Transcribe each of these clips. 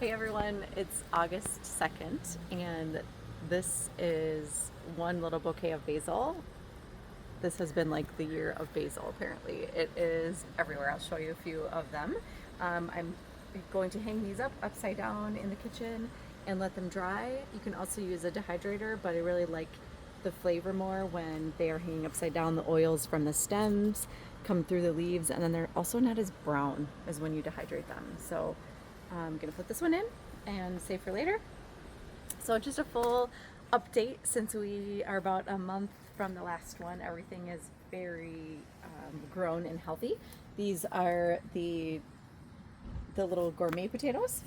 Hey everyone, it's August 2nd, and this is one little bouquet of basil. This has been like the year of basil, apparently. It is everywhere. I'll show you a few of them. I'm going to hang these up upside down in the kitchen and let them dry. You can also use a dehydrator, but I really like the flavor more when they are hanging upside down. The oils from the stems come through the leaves, and then they're also not as brown as when you dehydrate them. So I'm gonna put this one in and save for later. So just a full update since we are about a month from the last one. Everything is very grown and healthy. These are the little gourmet potatoes.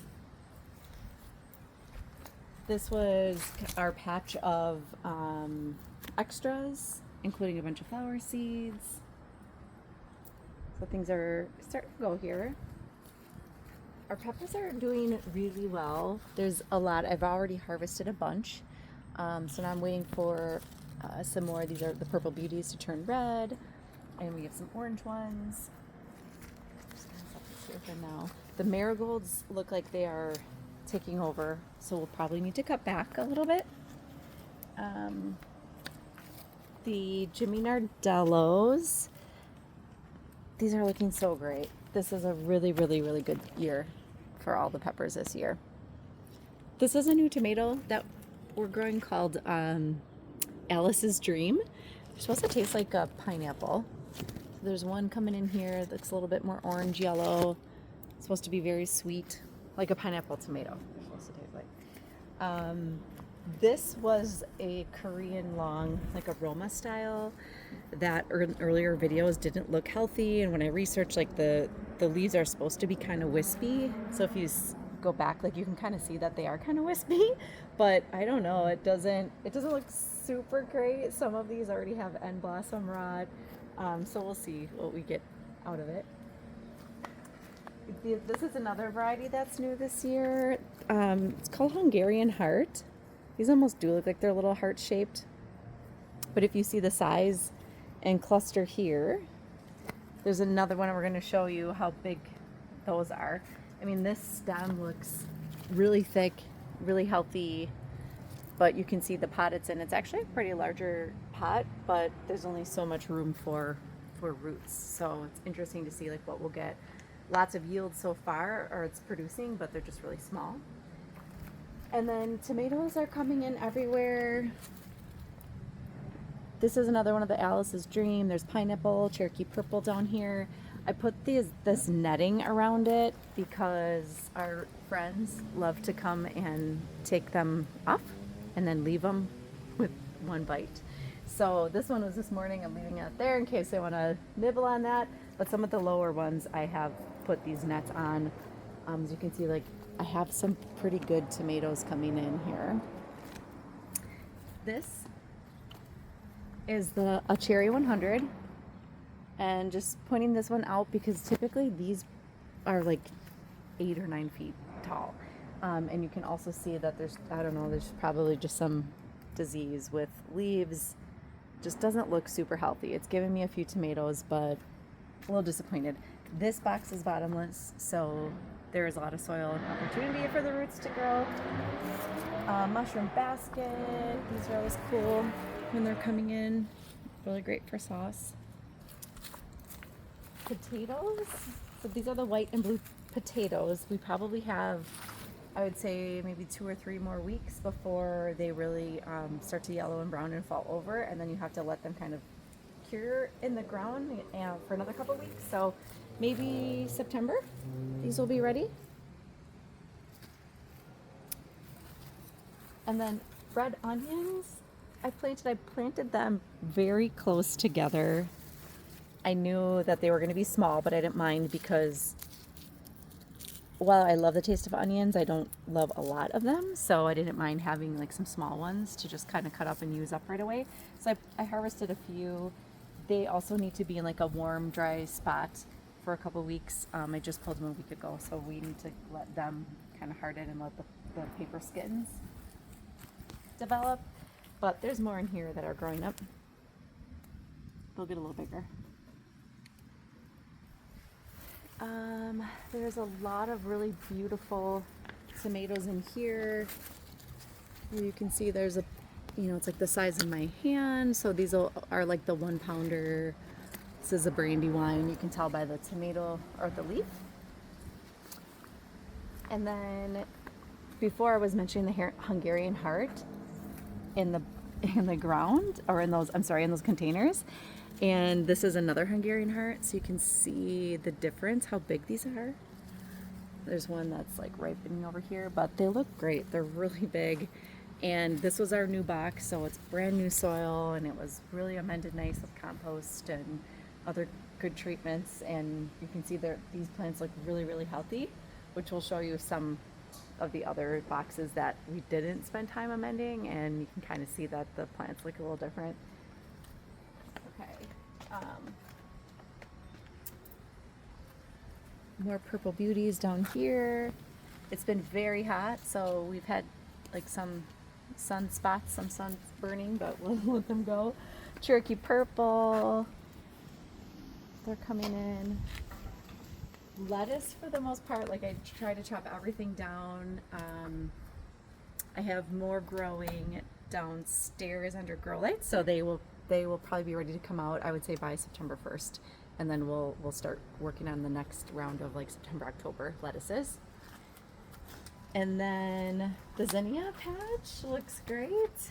This was our patch of extras, including a bunch of flower seeds. So things are starting to go here. Our peppers are doing really well. There's a lot. I've already harvested a bunch. So now I'm waiting for some more. These are the purple beauties to turn red. And we have some orange ones. Just gonna set this here for now. The marigolds look like they are taking over. So we'll probably need to cut back a little bit. The Jimmy Nardellos. These are looking so great. This is a really, really, really good year for all the peppers this year. This is a new tomato that we're growing called Alice's Dream. They're supposed to taste like a pineapple. So there's one coming in here that looks a little bit more orange yellow. It's supposed to be very sweet, like a pineapple tomato. They're supposed to taste like. This was a Korean long, like a Roma style, that earlier videos didn't look healthy. And when I researched, like the leaves are supposed to be kind of wispy. So if you go back, like you can kind of see that they are kind of wispy. But I don't know, it doesn't look super great. Some of these already have end blossom rot. So we'll see what we get out of it. This is another variety that's new this year. It's called Hungarian Heart. These almost do look like they're a little heart shaped. But if you see the size and cluster here, there's another one, and we're going to show you how big those are. I mean, this stem looks really thick, really healthy, but you can see the pot it's in. It's actually a pretty larger pot, but there's only so much room for roots. So it's interesting to see like what we'll get. Lots of yield so far, or it's producing, but they're just really small. And then tomatoes are coming in everywhere. This is another one of the Alice's Dream. There's pineapple, Cherokee purple down here. I put this netting around it because our friends love to come and take them off and then leave them with one bite. So this one was this morning. I'm leaving it there in case they want to nibble on that. But some of the lower ones I have put these nets on. As you can see, like I have some pretty good tomatoes coming in here. This is a cherry 100, and just pointing this one out because typically these are like 8 or 9 feet tall, and you can also see that there's, I don't know, there's probably just some disease with leaves. Just doesn't look super healthy. It's given me a few tomatoes, but a little disappointed. This box is bottomless, so there is a lot of soil and opportunity for the roots to grow. Mushroom basket. These are always cool when they're coming in. Really great for sauce. Potatoes. So these are the white and blue potatoes. We probably have, I would say, maybe 2 or 3 more weeks before they really start to yellow and brown and fall over. And then you have to let them kind of cure in the ground for another couple weeks. So maybe September, these will be ready. And then red onions, I planted them very close together. I knew that they were going to be small, but I didn't mind because while I love the taste of onions, I don't love a lot of them. So I didn't mind having like some small ones to just kind of cut up and use up right away. So I harvested a few. They also need to be in like a warm, dry spot for a couple weeks. I just pulled them a week ago, so we need to let them kind of harden and let the paper skins develop. But there's more in here that are growing up. They'll get a little bigger. There's a lot of really beautiful tomatoes in here. You can see there's a, it's like the size of my hand. So these are like the 1 pounder. This is a Brandywine. You can tell by the tomato or the leaf. And then before I was mentioning the Hungarian heart in the ground, or in those containers. And this is another Hungarian heart, so you can see the difference, how big these are. There's one that's like ripening over here, but they look great. They're really big. And this was our new box, so it's brand new soil, and it was really amended nice with compost and other good treatments. And you can see these plants look really, really healthy, which will show you some of the other boxes that we didn't spend time amending, and you can kind of see that the plants look a little different. Okay. More purple beauties down here. It's been very hot, so we've had like some sunspots, some sun burning, but we'll let them go. Cherokee purple. They're coming in. Lettuce, for the most part, like I try to chop everything down. I have more growing downstairs under grow lights, so they will probably be ready to come out, I would say, by September 1st, and then we'll start working on the next round of like September, October lettuces. And then the zinnia patch looks great.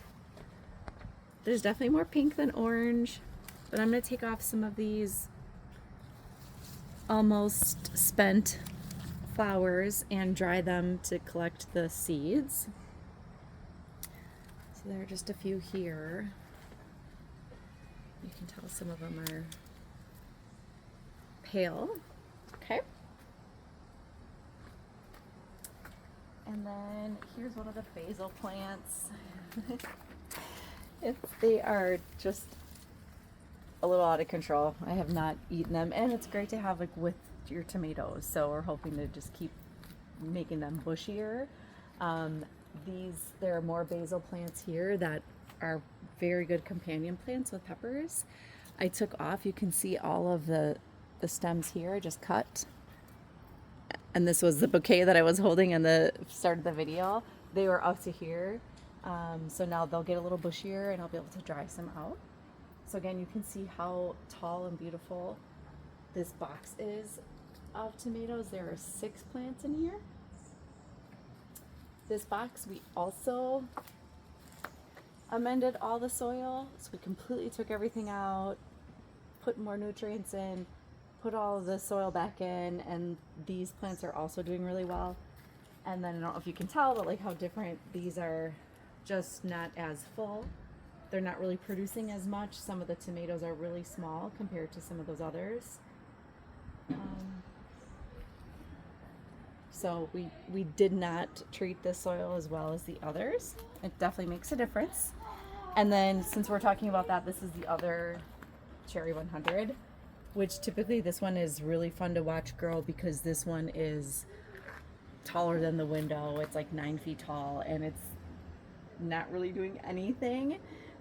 There's definitely more pink than orange, but I'm going to take off some of these almost spent flowers and dry them to collect the seeds. So there are just a few here. You can tell some of them are pale. Okay. And then here's one of the basil plants. They are just a little out of control. I have not eaten them, and it's great to have like with your tomatoes. So we're hoping to just keep making them bushier. There are more basil plants here that are very good companion plants with peppers. I took off, you can see all of the stems here I just cut. And this was the bouquet that I was holding in the start of the video. They were up to here. So now they'll get a little bushier and I'll be able to dry some out. So again, you can see how tall and beautiful this box is of tomatoes. There are 6 plants in here. This box, we also amended all the soil. So we completely took everything out, put more nutrients in, put all of the soil back in, and these plants are also doing really well. And then I don't know if you can tell, but like how different these are, just not as full. They're not really producing as much. Some of the tomatoes are really small compared to some of those others. So we did not treat this soil as well as the others. It definitely makes a difference. And then since we're talking about that, this is the other Cherry 100, which typically this one is really fun to watch grow because this one is taller than the window. It's like 9 feet tall and it's not really doing anything.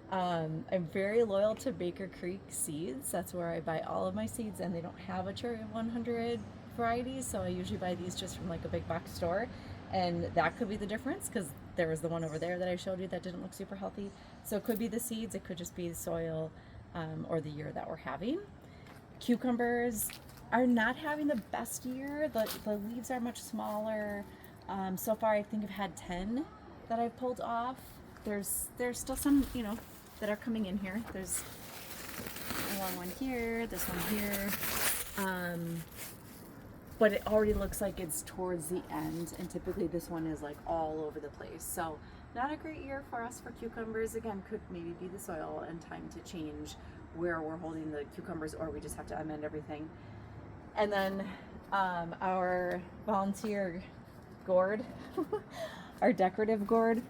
I'm very loyal to Baker Creek Seeds. That's where I buy all of my seeds, and they don't have a Cherry 100 varieties, so I usually buy these just from like a big box store, and that could be the difference because there was the one over there that I showed you that didn't look super healthy. So it could be the seeds, it could just be the soil, or the year that we're having. Cucumbers are not having the best year. The leaves are much smaller. So far I think I've had 10 that I've pulled off. There's still some, that are coming in here. There's a long one here, this one here. But it already looks like it's towards the end, and typically this one is like all over the place. So not a great year for us for cucumbers. Again, could maybe be the soil and time to change where we're holding the cucumbers, or we just have to amend everything. And then our volunteer gourd, our decorative gourd.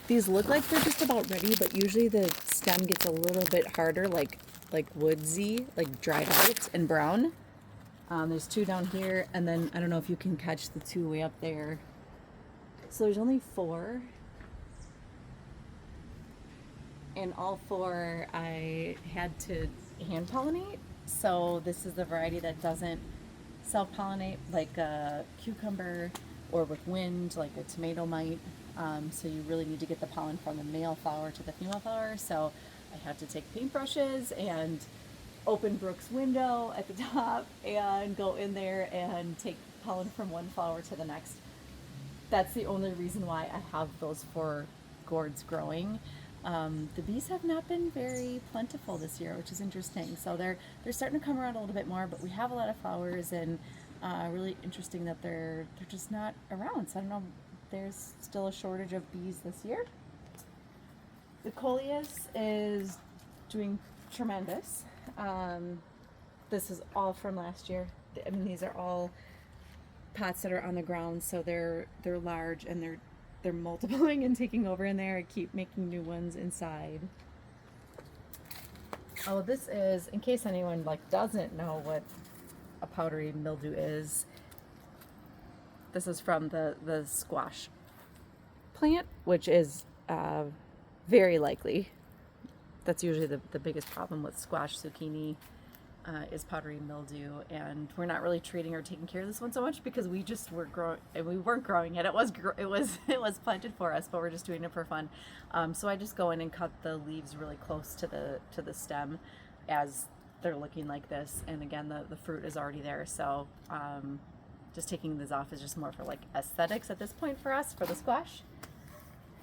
These look like they're just about ready, but usually the stem gets a little bit harder, like woodsy, like dried out and brown. There's 2 down here, and then I don't know if you can catch the 2 way up there. So there's only 4. And all 4 I had to hand pollinate. So this is the variety that doesn't self-pollinate, like a cucumber or with wind, like a tomato might. So you really need to get the pollen from the male flower to the female flower. So I had to take paintbrushes and open Brooke's window at the top and go in there and take pollen from one flower to the next. That's the only reason why I have those 4 gourds growing. The bees have not been very plentiful this year, which is interesting. So they're starting to come around a little bit more, but we have a lot of flowers, and really interesting that they're just not around. So I don't know. There's still a shortage of bees this year. The coleus is doing tremendous. This is all from last year. I mean, these are all pots that are on the ground, so they're large, and they're multiplying and taking over in there. I keep making new ones inside. Oh, this is, in case anyone doesn't know what a powdery mildew is, this is from the squash plant, which is very likely. That's usually the biggest problem with squash, zucchini, is powdery mildew, and we're not really treating or taking care of this one so much because we just were growing, and we weren't growing it. It was planted for us, but we're just doing it for fun. So I just go in and cut the leaves really close to the stem as they're looking like this, and again the fruit is already there. So just taking these off is just more for aesthetics at this point for us, for the squash.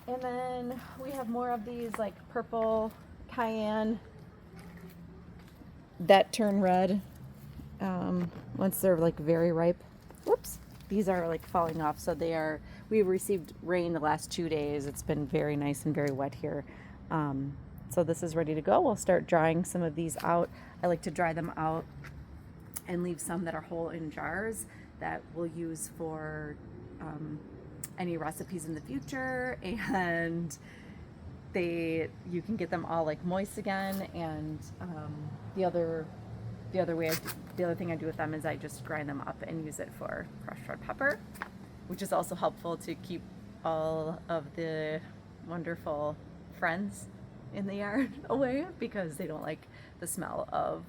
And then we have more of these purple cayenne that turn red once they're very ripe. Whoops, these are falling off. So we received rain the last 2 days. It's been very nice and very wet here. So this is ready to go. We'll start drying some of these out. I like to dry them out and leave some that are whole in jars that we'll use for any recipes in the future, and you can get them all moist again. And the other thing I do with them is I just grind them up and use it for crushed red pepper, which is also helpful to keep all of the wonderful friends in the yard away because they don't like the smell of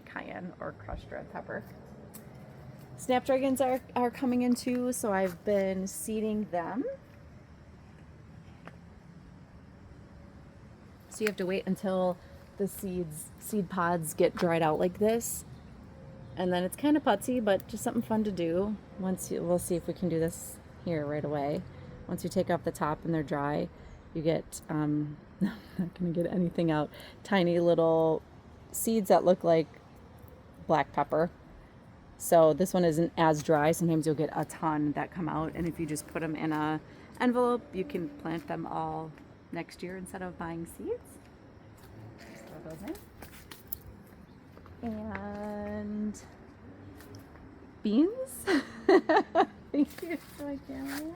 cayenne or crushed red pepper. Snapdragons are coming in too, so I've been seeding them. So you have to wait until the seed pods get dried out like this, and then it's kind of putsy, but just something fun to do. We'll see if we can do this here right away. Once you take off the top and they're dry, you get I'm not gonna get anything out. Tiny little seeds that look like black pepper. So this one isn't as dry. Sometimes you'll get a ton that come out, and if you just put them in a envelope, you can plant them all next year instead of buying seeds. Just throw those in. And beans. Thank you to my cameraman.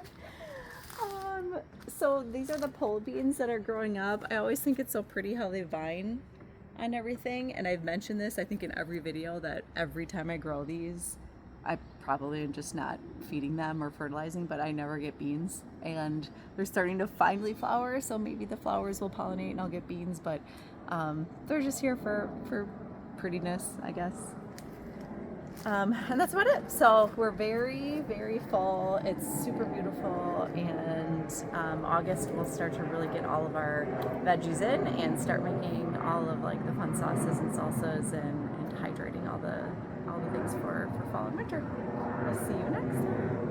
So these are the pole beans that are growing up. I always think it's so pretty how they vine on everything, and I've mentioned this I think in every video that every time I grow these, I probably am just not feeding them or fertilizing, but I never get beans, and they're starting to finally flower, so maybe the flowers will pollinate and I'll get beans, but they're just here for prettiness, I guess. And that's about it. So we're very, very full. It's super beautiful, and August we'll start to really get all of our veggies in and start making all of the fun sauces and salsas and hydrating all the things for fall and winter. We'll see you next.